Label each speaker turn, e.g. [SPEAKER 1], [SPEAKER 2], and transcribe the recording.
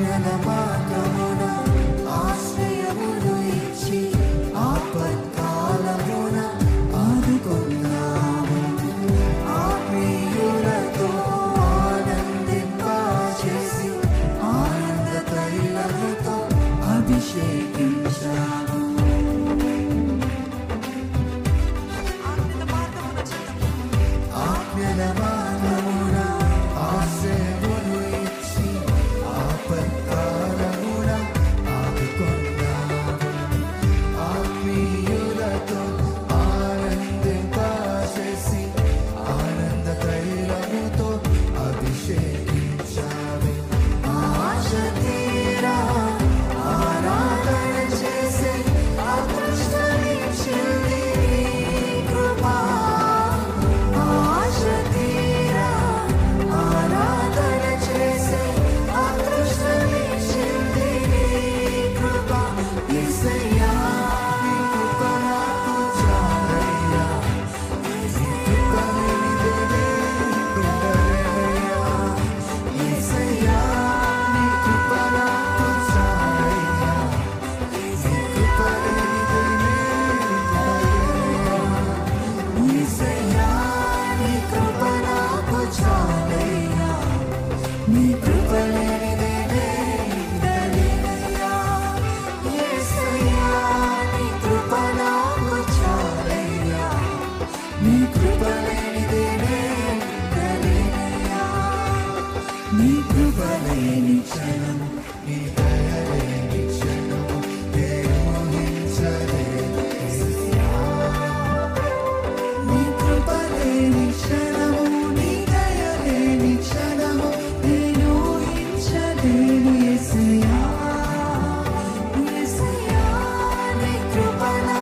[SPEAKER 1] ఆజ్ఞల మార్గమున ఆశ్రయమును ఇచ్చి ఆపత్కాలమున ఆదుకున్నాము. ఆత్మీయులతో ఆనందింపచేసి ఆనంద తైలముతో అభిషేకించాము. ఆజ్ఞల మార్గమున ఆశ్రయమును ఇచ్చి ఆపత్కాలమున ఆదుకున్నాము. ఆత్మీయులతో ఆనందింపచేసి ఆనంద తైలముతో అభిషేకించాము. ఆశ తీరా ఆరాధన చేసే అదృష్టమిచ్చింది కృపా. ఆశ తీరా ఆరాధన చేసే అదృష్టమిచ్చింది కృపా. యేసయ్యా నీ కృప నాకు చాలయ్యా, నీ కృప లేనిదే ఉండలేనయ్యా. యేసయ్యా నీ కృప నాకు చాలయ్యా, నీ కృప లేనిదే ఉండలేనయ్యా. యేసయ్యా నీ కృప నాకు చాలయ్యా, నీ కృప లేనిదే ఉండలేనయ్యా. యేసయ్యా నీ కృప నాకు చాలయ్యా, నీ కృప లేనిదే ఉండలేనయ్యా. నీ కృప లేని క్షణము, నీ దయ లేని క్షణము నేను ఊహించలేను యేసయ్యా. నీ కృప లేని క్షణము, నీ దయ లేని క్షణము నేను ఊహించలేను యేసయ్యా.